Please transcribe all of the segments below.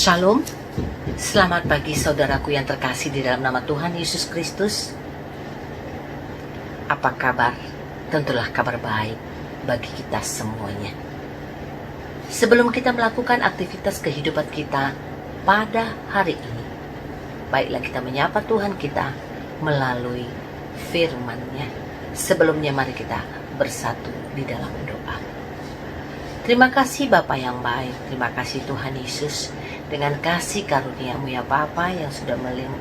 Shalom, selamat pagi saudaraku yang terkasih di dalam nama Tuhan Yesus Kristus. Apa kabar? Tentulah kabar baik bagi kita semuanya. Sebelum kita melakukan aktivitas kehidupan kita pada hari ini, baiklah kita menyapa Tuhan kita melalui firman-Nya. Sebelumnya mari kita bersatu di dalam doa. Terima kasih Bapa yang baik, terima kasih Tuhan Yesus, dengan kasih karunia-Mu ya Bapa yang sudah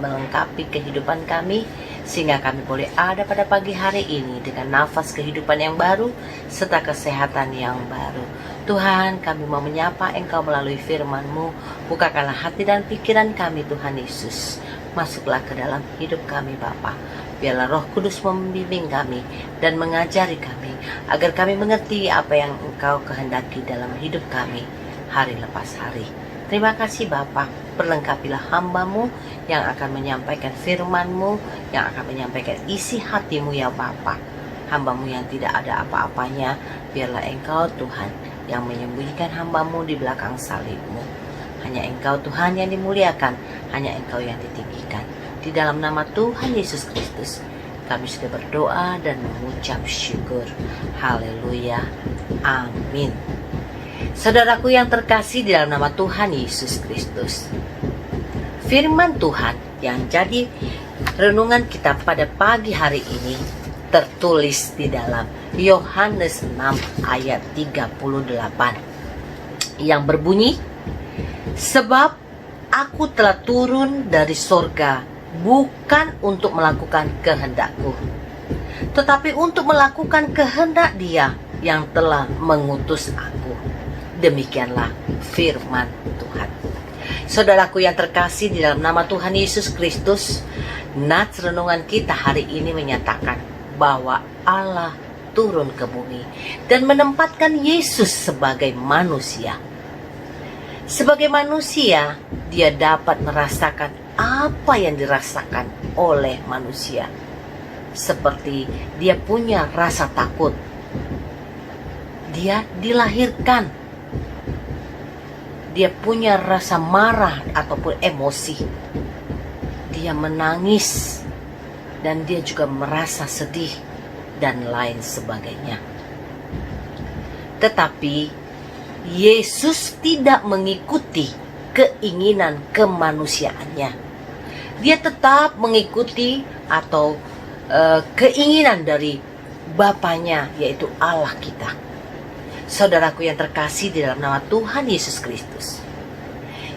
melengkapi kehidupan kami, sehingga kami boleh ada pada pagi hari ini dengan nafas kehidupan yang baru, serta kesehatan yang baru. Tuhan, kami mau menyapa Engkau melalui firman-Mu, bukakanlah hati dan pikiran kami Tuhan Yesus, masuklah ke dalam hidup kami Bapa. Biarlah Roh Kudus membimbing kami dan mengajari kami, agar kami mengerti apa yang Engkau kehendaki dalam hidup kami hari lepas hari. Terima kasih Bapa, perlengkapilah hamba-Mu yang akan menyampaikan firman-Mu, yang akan menyampaikan isi hati-Mu ya Bapa. Hamba-Mu yang tidak ada apa-apanya, biarlah Engkau Tuhan yang menyembunyikan hamba-Mu di belakang salib-Mu. Hanya Engkau Tuhan yang dimuliakan, hanya Engkau yang ditinggikan. Di dalam nama Tuhan Yesus Kristus, kami sudah berdoa dan mengucap syukur. Haleluya. Amin. Saudaraku yang terkasih di dalam nama Tuhan Yesus Kristus, firman Tuhan yang jadi renungan kita pada pagi hari ini tertulis di dalam Yohanes 6 ayat 38 yang berbunyi, sebab aku telah turun dari sorga bukan untuk melakukan kehendak-Ku, tetapi untuk melakukan kehendak Dia yang telah mengutus aku. Demikianlah firman Tuhan. Saudaraku yang terkasih di dalam nama Tuhan Yesus Kristus, nats renungan kita hari ini menyatakan bahwa Allah turun ke bumi dan menempatkan Yesus sebagai manusia. Sebagai manusia, Dia dapat merasakan apa yang dirasakan oleh manusia. Seperti Dia punya rasa takut. Dia dilahirkan. Dia punya rasa marah ataupun emosi. Dia menangis. Dan dia juga merasa sedih dan lain sebagainya. Tetapi Yesus tidak mengikuti keinginan kemanusiaannya. Dia tetap mengikuti atau keinginan dari Bapanya, yaitu Allah kita. Saudaraku yang terkasih di dalam nama Tuhan Yesus Kristus,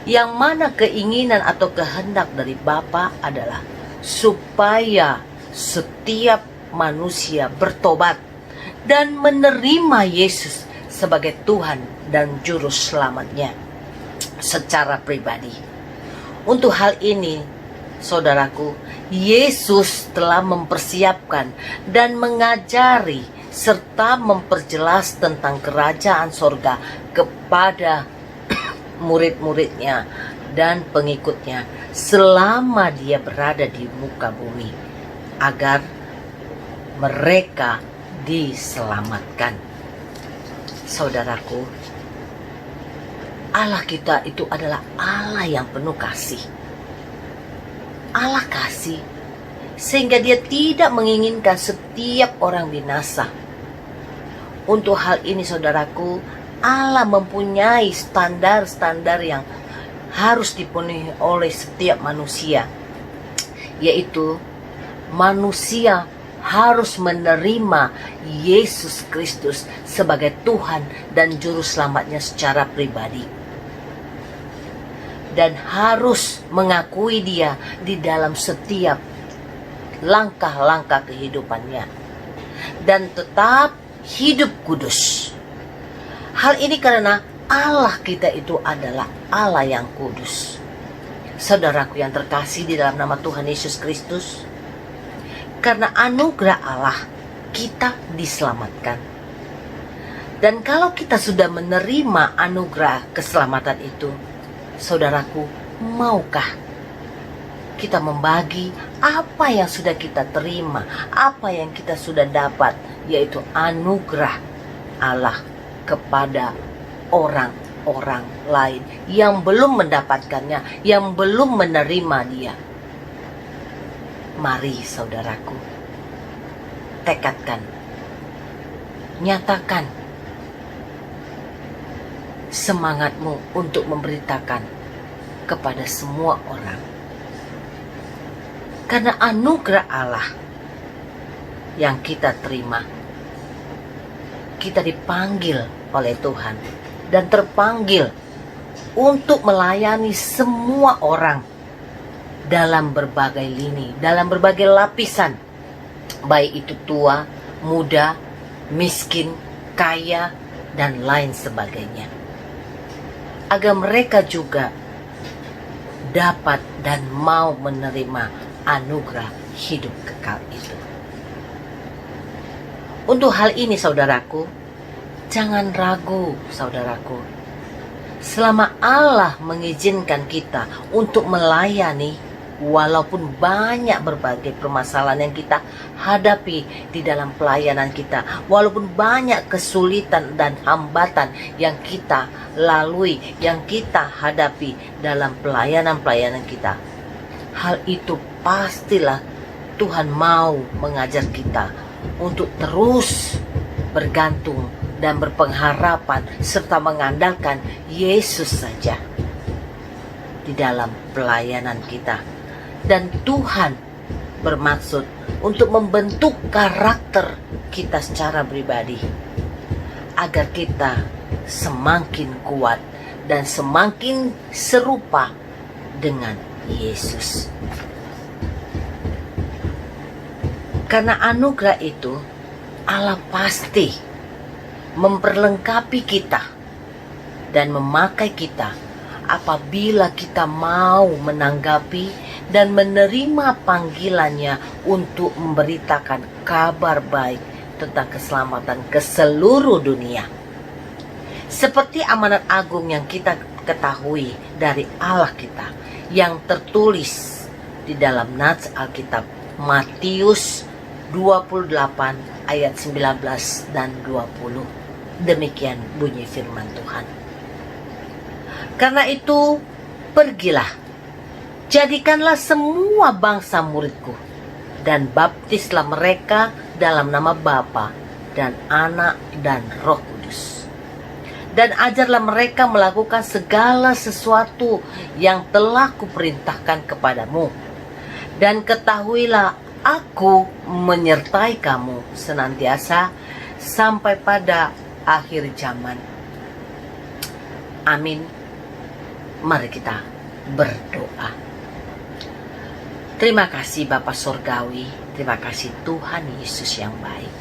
yang mana keinginan atau kehendak dari Bapa adalah supaya setiap manusia bertobat dan menerima Yesus sebagai Tuhan dan Juru Selamatnya secara pribadi. Untuk hal ini, saudaraku, Yesus telah mempersiapkan dan mengajari serta memperjelas tentang kerajaan sorga kepada murid-muridnya dan pengikutnya selama Dia berada di muka bumi, agar mereka diselamatkan. Saudaraku, Allah kita itu adalah Allah yang penuh kasih. Allah kasih, sehingga Dia tidak menginginkan setiap orang binasa. Untuk hal ini saudaraku, Allah mempunyai standar-standar yang harus dipenuhi oleh setiap manusia, yaitu manusia harus menerima Yesus Kristus sebagai Tuhan dan Juru Selamatnya secara pribadi, dan harus mengakui Dia di dalam setiap langkah-langkah kehidupannya, dan tetap hidup kudus. Hal ini karena Allah kita itu adalah Allah yang kudus. Saudaraku yang terkasih di dalam nama Tuhan Yesus Kristus, karena anugerah Allah kita diselamatkan. Dan kalau kita sudah menerima anugerah keselamatan itu, saudaraku, maukah kita membagi apa yang sudah kita terima, apa yang kita sudah dapat, yaitu anugerah Allah kepada orang orang lain yang belum mendapatkannya, yang belum menerima Dia. Mari saudaraku, tekadkan, nyatakan semangatmu untuk memberitakan kepada semua orang. Karena anugerah Allah yang kita terima, kita dipanggil oleh Tuhan dan terpanggil untuk melayani semua orang dalam berbagai lini, dalam berbagai lapisan, baik itu tua, muda, miskin, kaya, dan lain sebagainya, agar mereka juga dapat dan mau menerima anugerah hidup kekal itu. Untuk hal ini saudaraku, jangan ragu saudaraku. Selama Allah mengizinkan kita untuk melayani, walaupun banyak berbagai permasalahan yang kita hadapi di dalam pelayanan kita, walaupun banyak kesulitan dan hambatan yang kita lalui, yang kita hadapi dalam pelayanan-pelayanan kita, hal itu pastilah Tuhan mau mengajar kita untuk terus bergantung dan berpengharapan serta mengandalkan Yesus saja di dalam pelayanan kita. Dan Tuhan bermaksud untuk membentuk karakter kita secara pribadi agar kita semakin kuat dan semakin serupa dengan Yesus. Karena anugerah itu, Allah pasti memperlengkapi kita dan memakai kita apabila kita mau menanggapi dan menerima panggilannya untuk memberitakan kabar baik tentang keselamatan ke seluruh dunia. Seperti amanat agung yang kita ketahui dari Allah kita, yang tertulis di dalam nats Alkitab Matius 28 ayat 19 dan 20. Demikian bunyi firman Tuhan. Karena itu, pergilah, jadikanlah semua bangsa muridku, dan baptislah mereka dalam nama Bapa dan Anak dan Roh Kudus. Dan ajarlah mereka melakukan segala sesuatu yang telah kuperintahkan kepadamu. Dan ketahuilah, Aku menyertai kamu senantiasa sampai pada akhir zaman. Amin. Mari kita berdoa. Terima kasih Bapa Sorgawi, terima kasih Tuhan Yesus yang baik.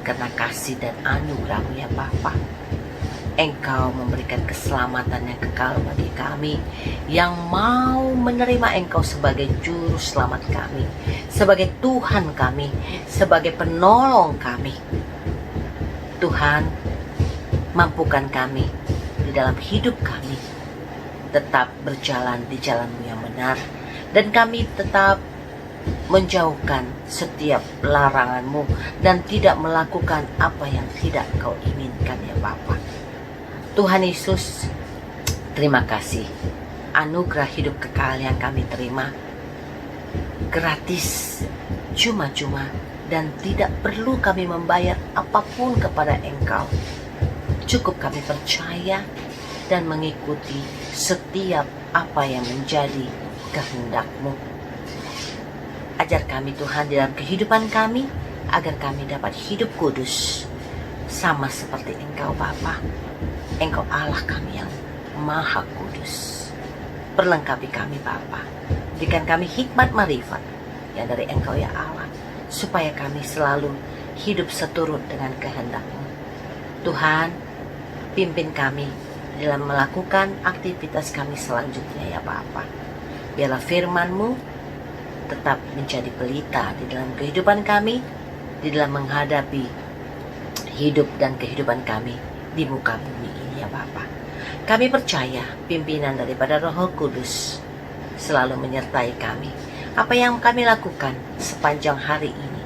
Karena kasih dan anugerah-Mu ya Bapa, Engkau memberikan keselamatan yang kekal bagi kami yang mau menerima Engkau sebagai juru selamat kami, sebagai Tuhan kami, sebagai penolong kami. Tuhan, mampukan kami di dalam hidup kami tetap berjalan di jalan-Mu yang benar, dan kami tetap menjauhkan setiap larangan-Mu dan tidak melakukan apa yang tidak Kau inginkan ya Bapa. Tuhan Yesus, terima kasih anugerah hidup kekal yang kami terima gratis, cuma-cuma, dan tidak perlu kami membayar apapun kepada Engkau. Cukup kami percaya dan mengikuti setiap apa yang menjadi kehendak-Mu. Ajar kami Tuhan di dalam kehidupan kami, agar kami dapat hidup kudus sama seperti Engkau Bapa. Engkau Allah kami yang Maha Kudus. Perlengkapi kami Bapa. Berikan kami hikmat marifat yang dari Engkau ya Allah, supaya kami selalu hidup seturut dengan kehendak-Mu. Tuhan, pimpin kami dalam melakukan aktivitas kami selanjutnya ya Bapa. Biarlah firman-Mu tetap menjadi pelita di dalam kehidupan kami, di dalam menghadapi hidup dan kehidupan kami di muka bumi ini ya Bapa. Kami percaya pimpinan daripada Roh Kudus selalu menyertai kami. Apa yang kami lakukan sepanjang hari ini,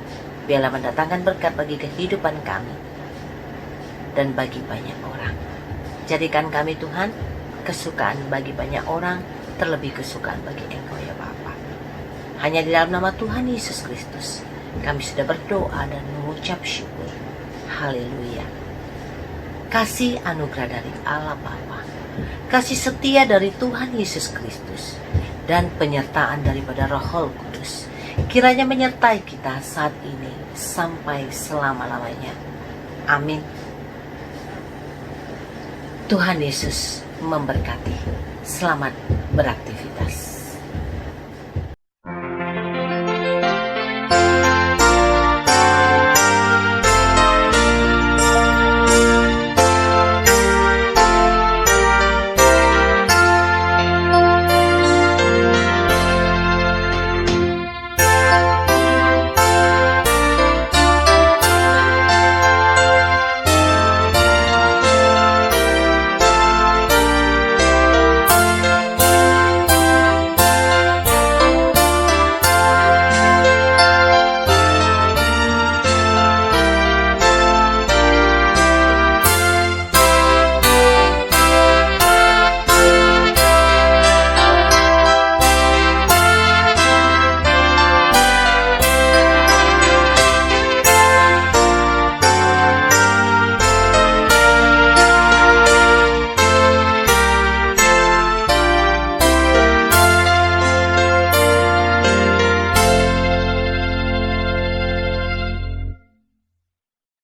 biarlah mendatangkan berkat bagi kehidupan kami dan bagi banyak orang. Jadikan kami Tuhan kesukaan bagi banyak orang, terlebih kesukaan bagi Engkau ya Bapa. Hanya di dalam nama Tuhan Yesus Kristus kami sudah berdoa dan mengucap syukur. Haleluya. Kasih anugerah dari Allah Bapa, kasih setia dari Tuhan Yesus Kristus, dan penyertaan daripada Roh Kudus kiranya menyertai kita saat ini sampai selama-lamanya. Amin. Tuhan Yesus memberkati. Selamat beraktivitas.